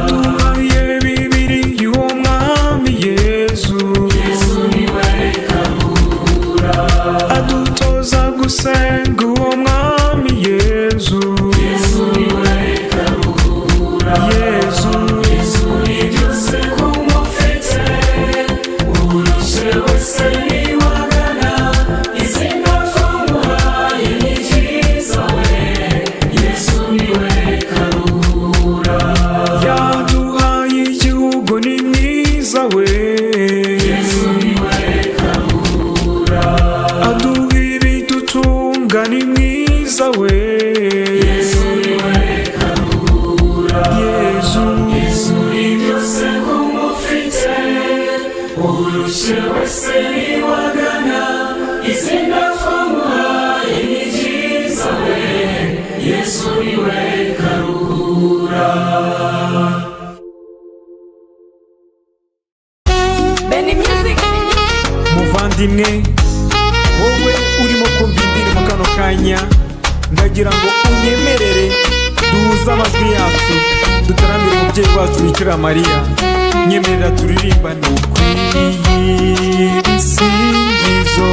yaduhaye bibiri y'uwo mwami Yesu. Yesu niwe Kabura. Adutoza gusenga uwo mwami Yesu. Yesu niwe Kabura. Yesu ni byose kumufite, urushe wese niwagana, izina twamuhaye ni ryiza we. Yesu niwe Kabura. yaduhaye igihugu ni mwiza we. Yesu niwe Kabura. aduha ibidutunga ni mwiza we. Yesu niwe Kabura. Yesu ni byose kumufite, urushe wese niwagana, izina twamuhaye ni ryiza we. Yesu niwe Kabura. Benny Music. muvandimwe, wowe urimo kumva indirimbo kano kanya, ndagira ngo unyemerere duhuze amajwi yacu dutaramire umubyeyi wacu Bikira Mariya. Nyemerera turirimbane. Ukwiye ibisingizo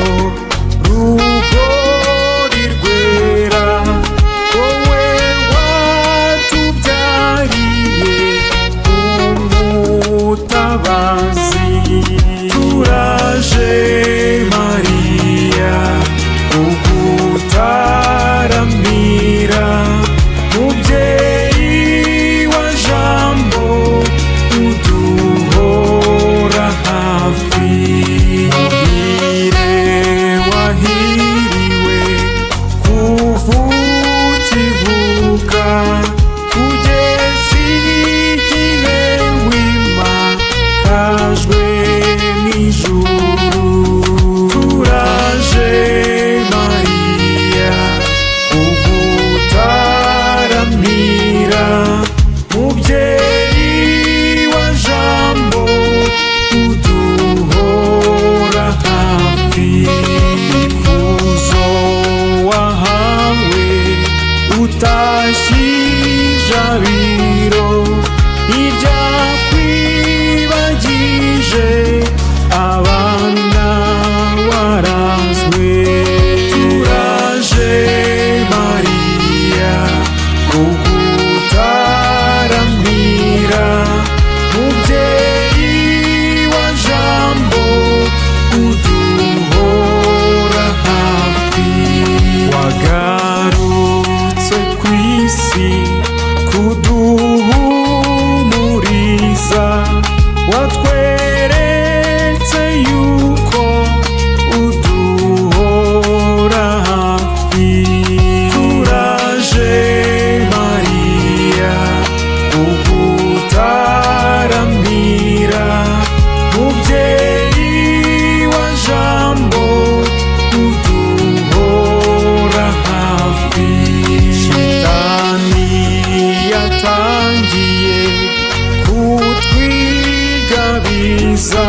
rugori rwera, wowe watubyariye umutabazi. Turaje Mariya kugutaramira, mubyeyi wa Jambo uduhora hafi. Muhire wahiriwe kuva ukivuka, kugeza igihe wimakajwe n'ijuru. Turaje Mariya kugutaramira, mubyeyi wa Jambo uduhora hafi. Ikuzo wahawe utashye ijabiro, iryakwibagije abana warazwe. Turaje Mariya kugutaramira, mubyeyi wa Jambo uduhora hafi. Wagarutse ku isi kuduhumuriza, watweretse yuko uduhora hafi. Turaje Mariya kugutaramira, mubyeyi wa Jambo uduhora hafi. Shitani yatangiye kutwigabiza,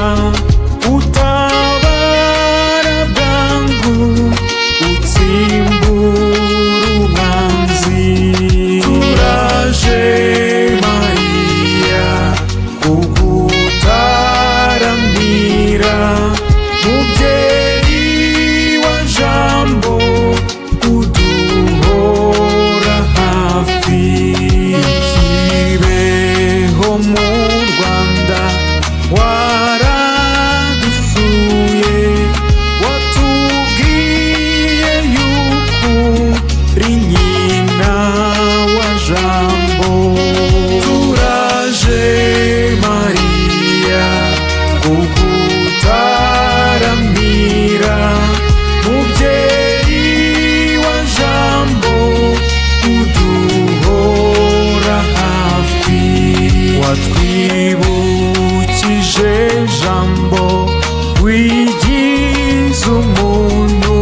utabara bwangu utsimbura umwanzi. Turaje Mariya kugutaramira, mubyeyi wa Jambo uduhora hafi. Kibeho mu Rwanda waradusuye, watubwiye yuko uri nyina wa Jambo. Turaje Mariya kugutaramira, mubyeyi wa Jambo uduhora hafi. Watwibukije Jambo wigize umuntu,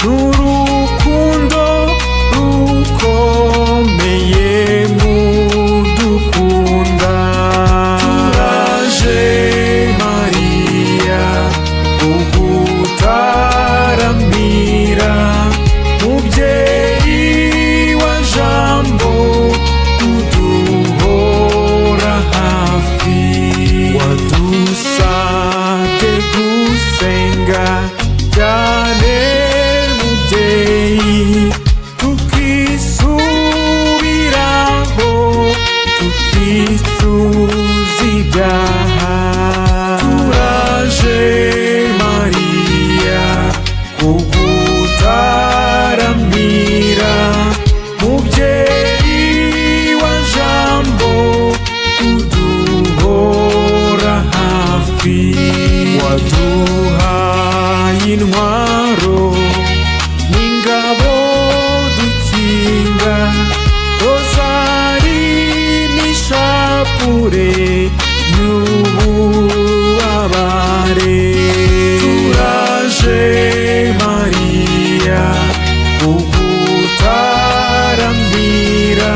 n'urukundo rukomeye mudukunda. Turaje Mariya kugutaramira, mubyeyi wa Jambo uduhora kure y'ububabare. Turaje Mariya kugutaramira,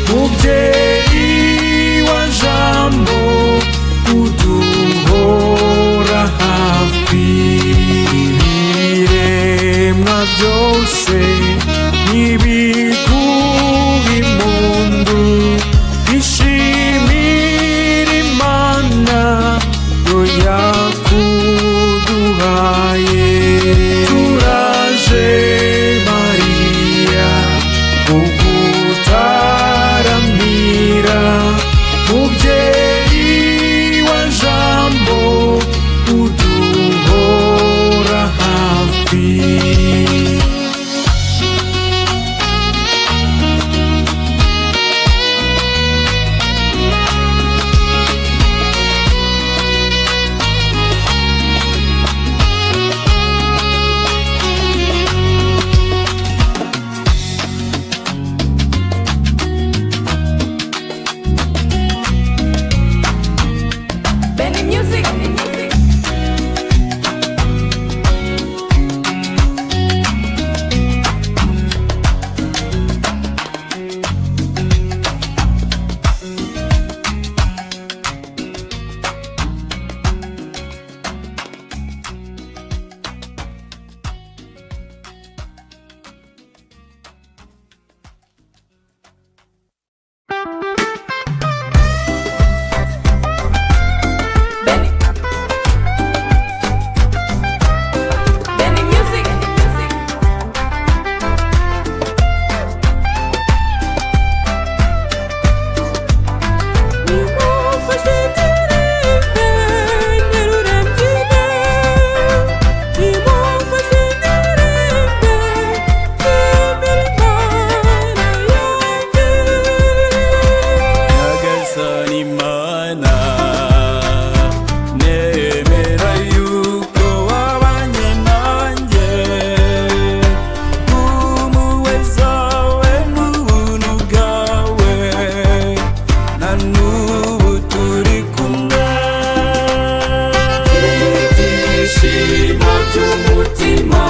mubyeyi wa jambo uduhora hafi. Ibiremwa byose nibiguha impundu, bishimira Imana yo yakuduhaye. Turaje Mariya kugutaramira, mubyeyi wa jambo uduhora hafi. Benny Music. Benny. Benny Music. Nyagasani Mana, nemera yuko wabanye nanjye, impuhwe zawe n'ubuntu bwawe, na n'ubu turi kumwe. Ibyishimo by'umutima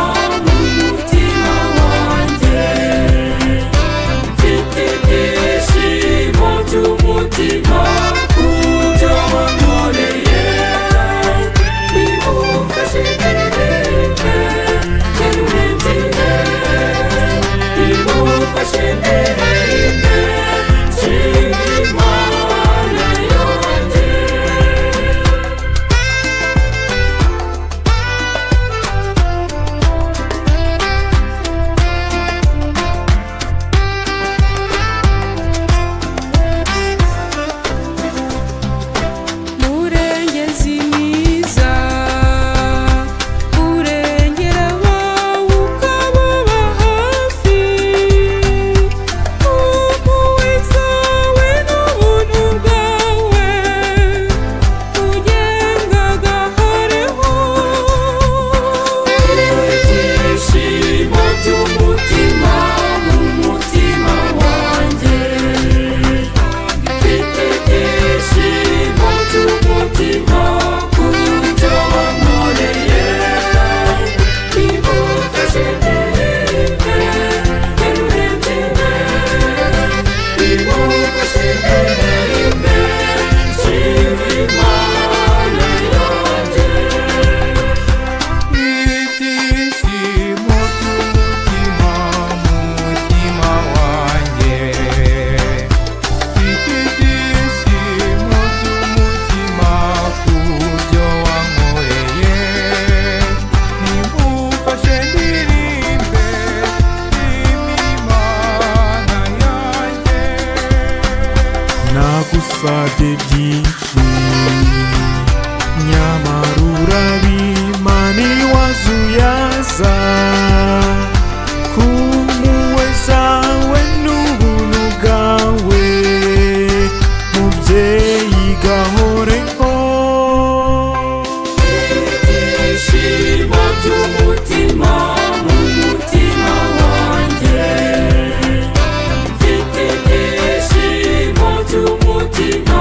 mu mutima wanjye, mfite ibyishimo by'umutima kubyo wankoreye. Bimufashe ndirimbe, ndirimbe, bimufashe ndirimbe, nshimira Imana yanjye. Murengezi mwiza, urengera abawe ukababa hafi, impuhwe zawe n'ubuntu bwawe ugenga gahoreho. Ibyishimo by'umutima mu mutima wanjye, mfite ibyishimo by'umutima kubyo wankoreye. Bimufashe ndirimbe, ndirimbe, bimufashe ndirimbe, nshimira Imana yanjye. Ibyishimo by'umutima mu mutima wanjye, mfite ibyishimo by'umutima kubyo wankoreye. Nimufashe ndirimbe, nshimira Imana yanjye. Nagusabye byinshi, nyamara urabimpa, ntiwazuyaza. Ku mpuhwe zawe n'ubuntu bwawe, mubyeyi gahoreho. Ibyishimo by'umutima mu mutima wanjye, mfite ibyishimo by'umutima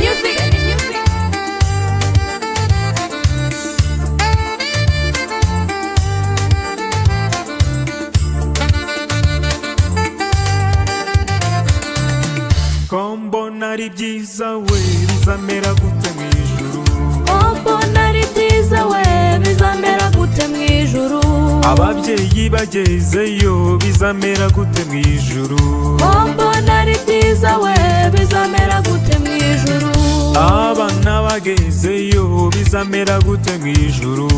music. ko mbona ari byiza we bizamera gute mu ijuru Mbona ari byiza we bizamera gute mu ijuru. ababyeyi bagezeyo bizamera gute mu ijuru Mbona ari byiza we bizamera gute mu ijuru. abana bagezeyo bizamera gute mu ijuru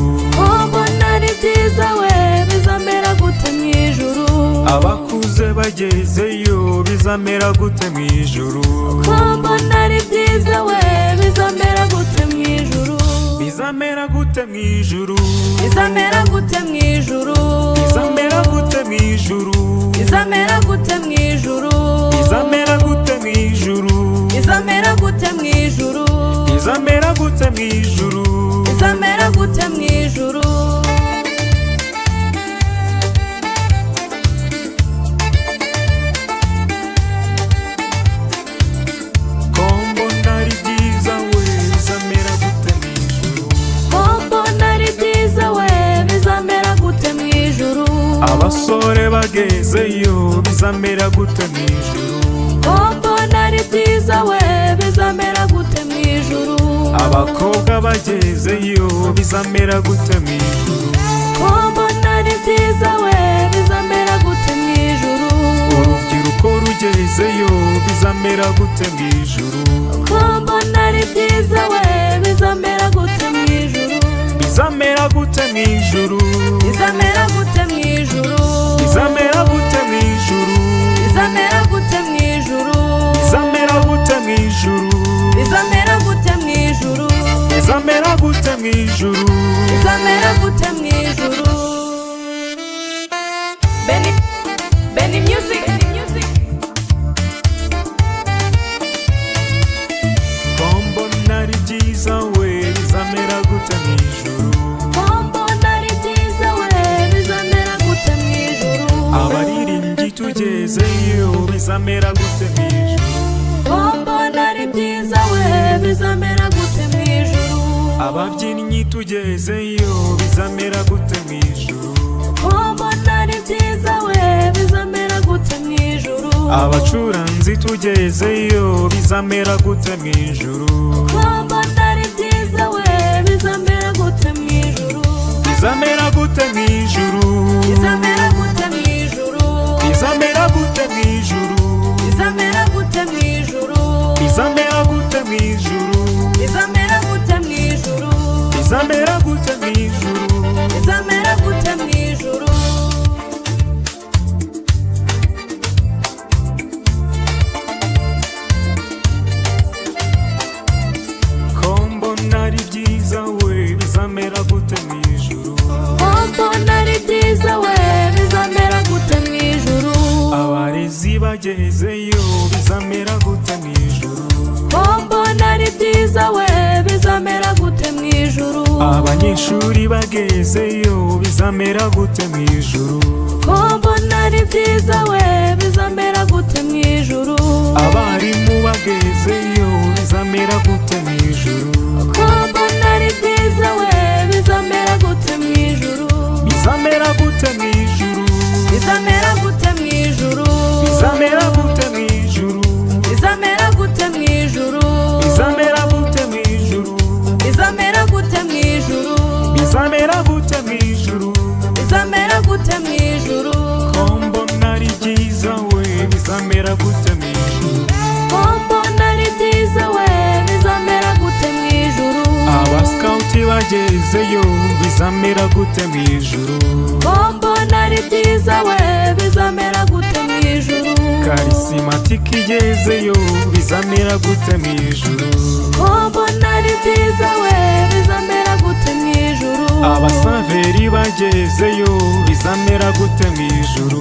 Mbona ari byiza we bizamera gute mu ijuru. abakuze bagezeyo bizamera gute mu ijuru Mbona ari byiza we bizamera gute mu ijuru. bizamera gute mu ijuru Bizamera gute mu ijuru. bizamera gute mu ijuru Bizamera gute mu ijuru. bizamera gute mu ijuru Bizamera gute mu ijuru. bizamera gute mu ijuru Bizamera gute mu ijuru. ko mbona ari byiza we bizamera gute mu ijuru Mbona ari byiza we bizamera gute mu ijuru. abasore bagezeyo bizamera gute mu ijuru Mbona ari byiza we bizamera gute mu ijuru. abakobwa bagezeyo bizamera gute mu ijuru Mbona ari byiza we bizamera gute mu ijuru. urubyiruko rugezeyo bizamera gute mu ijuru Mbona ari byiza we bizamera gute mu ijuru. bizamera gute mu ijuru Bizamera gute mu ijuru. bizamera gute mu ijuru Bizamera gute mu ijuru. bizamera gute mu ijuru Bizamera gute mu ijuru. bizamera gute mu ijuru Bizamera gute mu ijuru. Benny music. ko mbona ari byiza we bizamera gute mu ijuru Mbona ari byiza we bizamera gute mu ijuru. abaririmbyi tugezeyo bizamera gute mu ijuru Mbona ari byiza we bizamera gute mu ijuru. ababyinnyi tugezeyo bizamera gute mu ijuru Mbona ari byiza we bizamera gute mu ijuru. abacuranzi tugezeyo bizamera gute mu ijuru Mbona ari byiza we bizamera gute mu ijuru. bizamera gute mu ijuru Bizamera gute mu ijuru. bizamera gute mu ijuru Bizamera gute mu ijuru. bizamera gute mu ijuru Bizamera gute mu ijuru. bizamera gute mu ijuru Bizamera gute mu ijuru. ko mbona ari byiza we bizamera gute mu ijuru Mbona ari byiza we bizamera gute mu ijuru. abarezi bagezeyo bizamera gute mu ijuru Mbona ari byiza we bizamera gute mu ijuru. abanyeshuri bagezeyo bizamera gute mu ijuru Mbona ari byiza we bizamera gute mu ijuru. abarimu bagezeyo bizamera gute mu ijuru Mbona ari byiza we bizamera gute mu ijuru. bizamera gute mu ijuru Bizamera gute mu ijuru. bizamera gute mu ijuru Bizamera gute mu ijuru. bizamera gute mu ijuru Bizamera gute mu ijuru. bizamera gute mu ijuru Bizamera gute mu ijuru. ko mbona ari byiza we bizamera gute mu ijuru Mbona ari byiza we bizamera gute mu ijuru. abasikawuti bagezeyo bizamera gute mu ijuru Mbona ari byiza we bizamera gute mu ijuru. karisimatiki igezeyo bizamera gute mu ijuru Mbona ari byiza we bizamera gute mu ijuru. abasaveri bagezeyo bizamera gute mu ijuru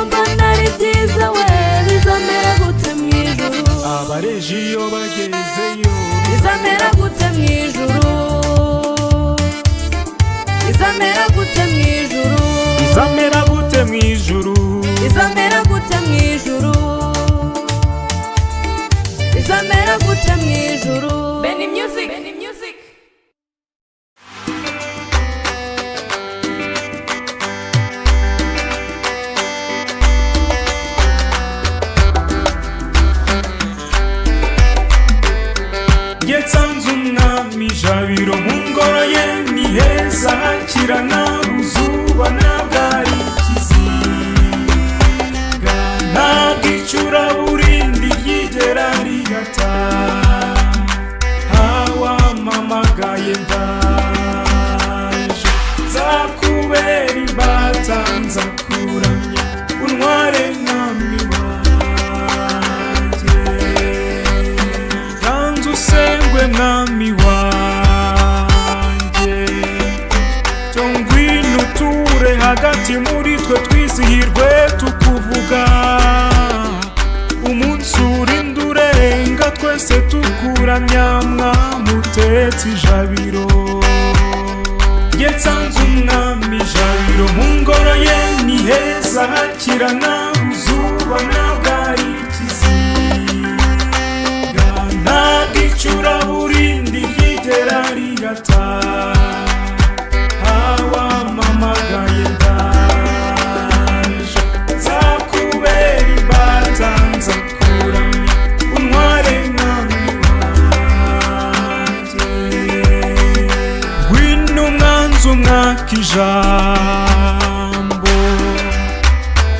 Mbona ari byiza we bizamera gute mu ijuru. abarejiyo bagezeyo Bizamera gute mu ijuru. Bizamera gute mu ijuru. bizamera gute mu ijuru Bizamera gute mu ijuru. Bizamera bizamera gute mu ijuru. Benny Music. Nsanze umwami Jabiro mu ngoro ye ni heza hakirana uzuba ntabwo ari ikizinga, ntabwo icuraburindi ryigera rigata. Hawamamagaye ndaje, nzakubera imbata nzakuramya untware mwami wanjye. Ganza usengwe mwami wanjye, cyo ngwino uture hagati muri twe twizihirwe tukuvuga. Umunsi urinda urenga twese tukuramya mwami utetse ijabiro. Nsanze umwami Jabiro mu ngoro ye ni heza hakirana uzuba ntabwo ari ikizinga, ntabwo icuraburindi ryigera rigata. Hawamamagaye ndaje, nzakubera imbata nzakuramya untware mwami wanjye. Ngwino umwanzi umwaka ijambo,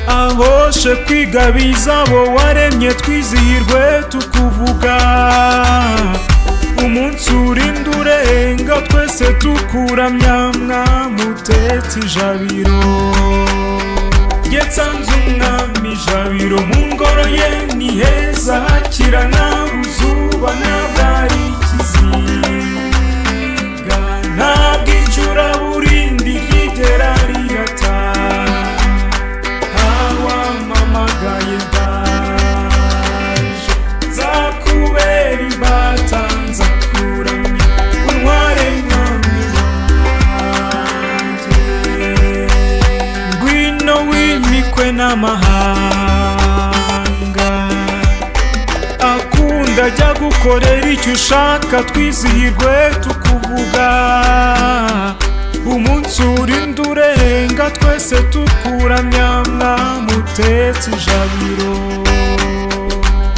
ahoshe kwigabiza abo waremye twizihirwe tukuvuga. Umunsi urinda urenga twese tukuramya mwami utetse ijabiro. Nsanze umwami Jabiro mu ngoro ye ni heza hakirana uzuba ntabwo ari ikizinga, ntabwo icuraburindi ryigera rigata. Hawamamagaye ndaje, nzakubera imbata nzakuramya untware mwami wanjye. Ngwino wimikwe n'amahanga, akunda ajya gukorera icyo ushaka twizihirwe tukuvuga. Umunsi urinda urenga twese tukuramya mwami utetse ijabiro.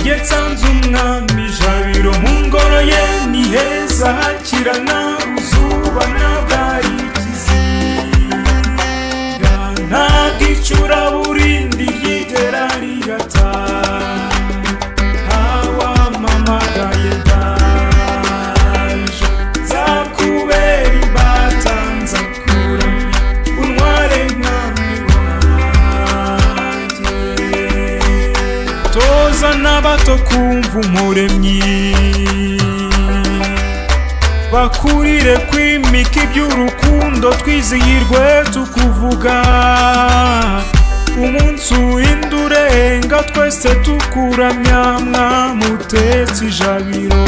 Nsanze umwami Jabiro mu ngoro ye ni heza hakirana uzuba ntabwo ari ikizinga, ntabwo icuraburindi ryigera rigata. Hawamamagaye ndaje, nzakubera imbata nzakuramya untware mwami wanjye. Toza n'abato kumva umuremyi, bakurire kwimika iby'urukundo twizihirwe tukuvuga. Umunsi urinda urenga twese tukuramya mwami utetse ijabiro.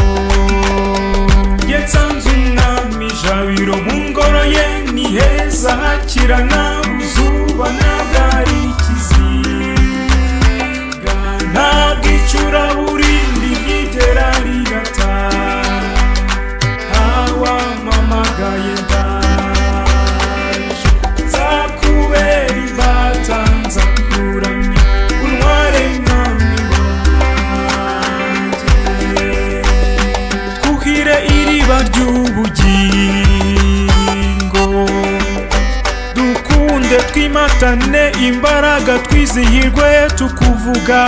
Nsanze umwami Jabiro mu ngoro ye ni heza hakirana uzuba ntabwo ari ikizinga, ntabwo icuraburindi ryigera rigata. Hawamamagaye ndaje, nzakubera imbata nzakuramya untware mwami wanjye. Twuhire iriba ry'ubugingo, dukunde twimatane imbaraga twizihirwe tukuvuga.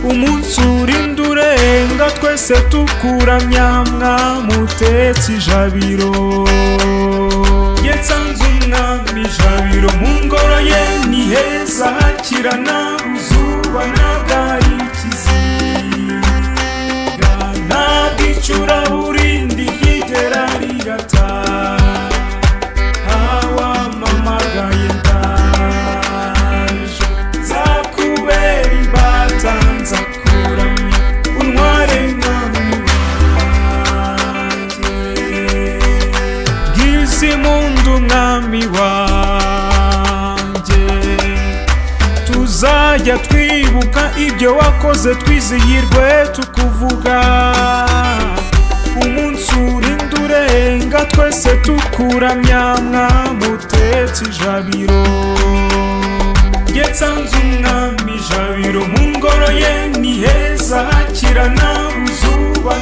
Umunsi urinda urenga twese tukuramya mwami utetse ijabiro. Nsanze umwami Jabiro mu ngoro ye ni heza hakirana uzuba ntabwo ari ikizinga, ntabwo icuraburindi ryigera rigata. Hawamamagaye ndaje, nzakubera imbata nzakuramya untware mwami wanjye. Bwiza impundu mwami wanjye, tuzajya twibuka twibuka ibyo wakoze twizihirwe tukuvuga. Umunsi urinda urenga twese tukuramya mwamutetse ijabiro. Jye nsanze umwami ijabiro mu ngoro ye ni heza hakirana uzuba